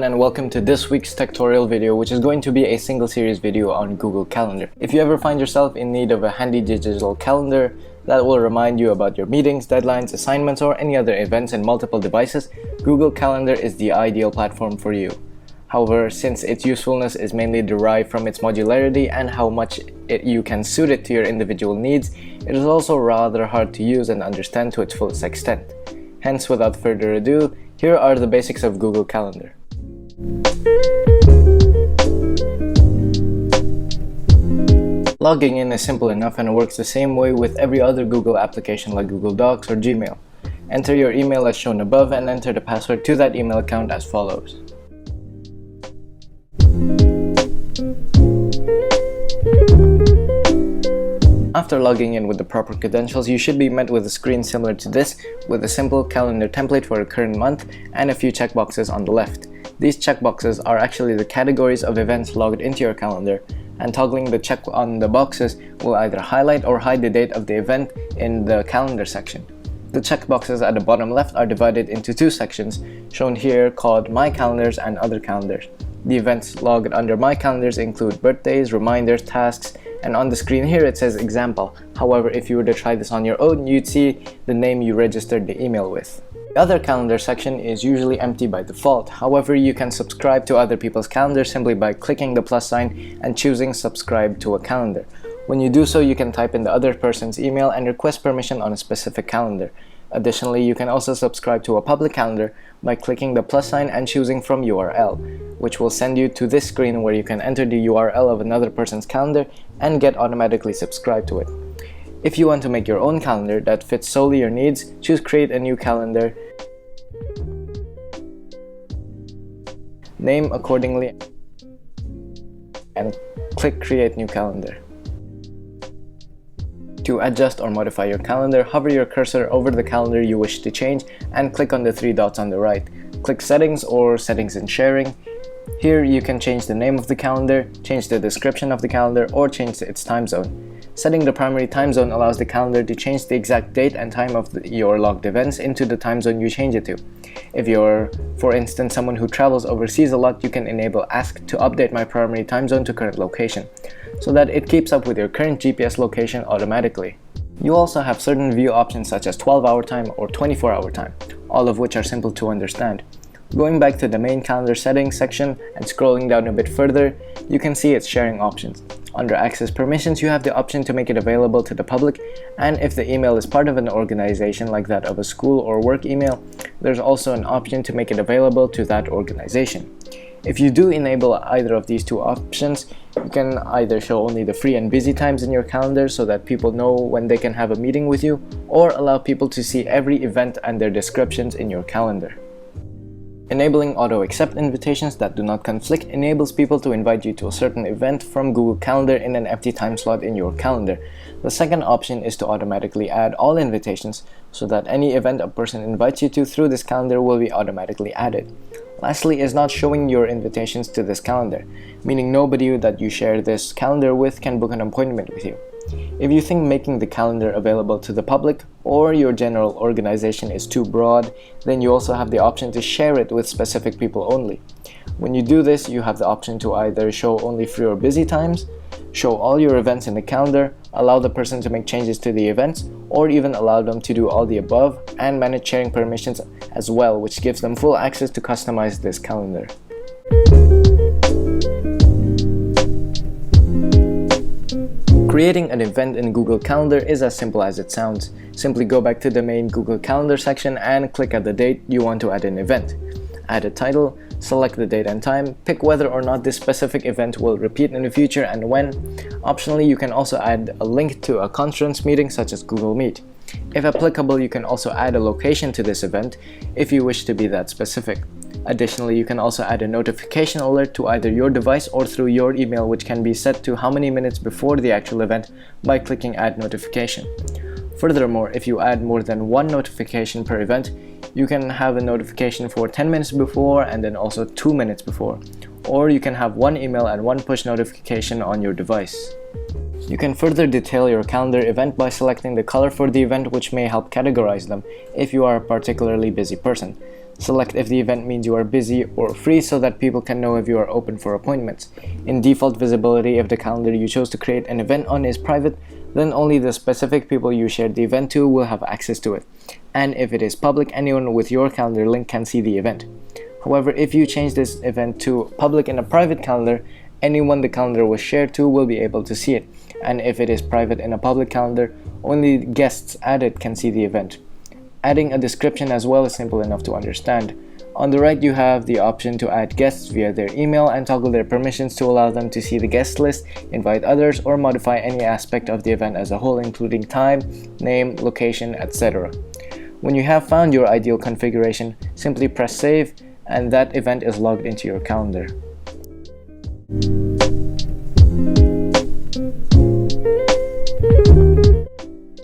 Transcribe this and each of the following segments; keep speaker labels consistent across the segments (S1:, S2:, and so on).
S1: and welcome to this week's Techtorial video, which is going to be a single series video on Google Calendar. If you ever find yourself in need of a handy digital calendar that will remind you about your meetings, deadlines, assignments, or any other events in multiple devices, Google Calendar is the ideal platform for you. However, since its usefulness is mainly derived from its modularity and how much you can suit it to your individual needs, it is also rather hard to use and understand to its fullest extent. Hence, without further ado, here are the basics of Google Calendar. Logging in is simple enough and works the same way with every other Google application like Google Docs or Gmail. Enter your email as shown above and enter the password to that email account as follows. After logging in with the proper credentials, you should be met with a screen similar to this, with a simple calendar template for a current month and a few checkboxes on the left. These checkboxes are actually the categories of events logged into your calendar, and toggling the check on the boxes will either highlight or hide the date of the event in the calendar section. The checkboxes at the bottom left are divided into two sections, shown here, called My Calendars and Other Calendars. The events logged under My Calendars include birthdays, reminders, tasks, and on the screen here it says example. However, if you were to try this on your own, you'd see the name you registered the email with. The Other Calendar section is usually empty by default. However, you can subscribe to other people's calendars simply by clicking the plus sign and choosing subscribe to a calendar. When you do so, you can type in the other person's email and request permission on a specific calendar. Additionally, you can also subscribe to a public calendar by clicking the plus sign and choosing from URL, which will send you to this screen where you can enter the URL of another person's calendar and get automatically subscribed to it. If you want to make your own calendar that fits solely your needs, choose Create a New Calendar, name accordingly, and click Create New Calendar. To adjust or modify your calendar, hover your cursor over the calendar you wish to change and click on the three dots on the right. Click Settings or Settings and Sharing. Here you can change the name of the calendar, change the description of the calendar, or change its time zone. Setting the primary time zone allows the calendar to change the exact date and time of your logged events into the time zone you change it to. If you're, for instance, someone who travels overseas a lot, you can enable Ask to update my primary time zone to current location, so that it keeps up with your current GPS location automatically. You also have certain view options such as 12-hour time or 24-hour time, all of which are simple to understand. Going back to the main calendar settings section and scrolling down a bit further, you can see its sharing options. Under Access Permissions, you have the option to make it available to the public, and if the email is part of an organization like that of a school or work email, there's also an option to make it available to that organization. If you do enable either of these two options, you can either show only the free and busy times in your calendar so that people know when they can have a meeting with you, or allow people to see every event and their descriptions in your calendar. Enabling auto-accept invitations that do not conflict enables people to invite you to a certain event from Google Calendar in an empty time slot in your calendar. The second option is to automatically add all invitations so that any event a person invites you to through this calendar will be automatically added. Lastly is not showing your invitations to this calendar, meaning nobody that you share this calendar with can book an appointment with you. If you think making the calendar available to the public or your general organization is too broad, then you also have the option to share it with specific people only. When you do this, you have the option to either show only free or busy times, show all your events in the calendar, allow the person to make changes to the events, or even allow them to do all the above and manage sharing permissions as well, which gives them full access to customize this calendar. Creating an event in Google Calendar is as simple as it sounds. Simply go back to the main Google Calendar section and click at the date you want to add an event. Add a title, select the date and time, pick whether or not this specific event will repeat in the future and when. Optionally, you can also add a link to a conference meeting such as Google Meet. If applicable, you can also add a location to this event if you wish to be that specific. Additionally, you can also add a notification alert to either your device or through your email, which can be set to how many minutes before the actual event by clicking Add Notification. Furthermore, if you add more than one notification per event, you can have a notification for 10 minutes before and then also 2 minutes before. Or you can have one email and one push notification on your device. You can further detail your calendar event by selecting the color for the event, which may help categorize them if you are a particularly busy person. Select if the event means you are busy or free so that people can know if you are open for appointments. In default visibility, if the calendar you chose to create an event on is private, then only the specific people you shared the event to will have access to it. And if it is public, anyone with your calendar link can see the event. However, if you change this event to public in a private calendar, anyone the calendar was shared to will be able to see it. And if it is private in a public calendar, only guests added can see the event. Adding a description as well is simple enough to understand. On the right, you have the option to add guests via their email and toggle their permissions to allow them to see the guest list, invite others, or modify any aspect of the event as a whole, including time, name, location, etc. When you have found your ideal configuration, simply press save, and that event is logged into your calendar.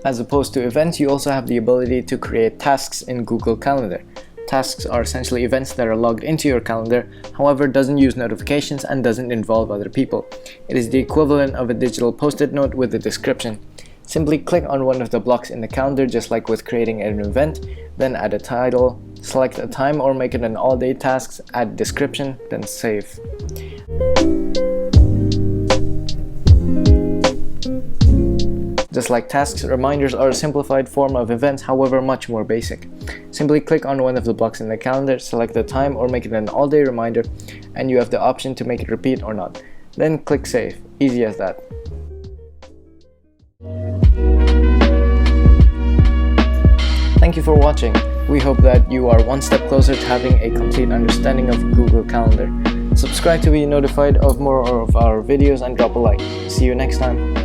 S1: As opposed to events, you also have the ability to create tasks in Google Calendar. Tasks are essentially events that are logged into your calendar, however doesn't use notifications and doesn't involve other people. It is the equivalent of a digital post-it note with a description. Simply click on one of the blocks in the calendar just like with creating an event, then add a title, select a time or make it an all-day task, add description, then save. Just like tasks, reminders are a simplified form of events, however much more basic. Simply click on one of the blocks in the calendar, select the time or make it an all-day reminder, and you have the option to make it repeat or not. Then click save. Easy as that. Thank you for watching. We hope that you are one step closer to having a complete understanding of Google Calendar. Subscribe to be notified of more of our videos and drop a like. See you next time.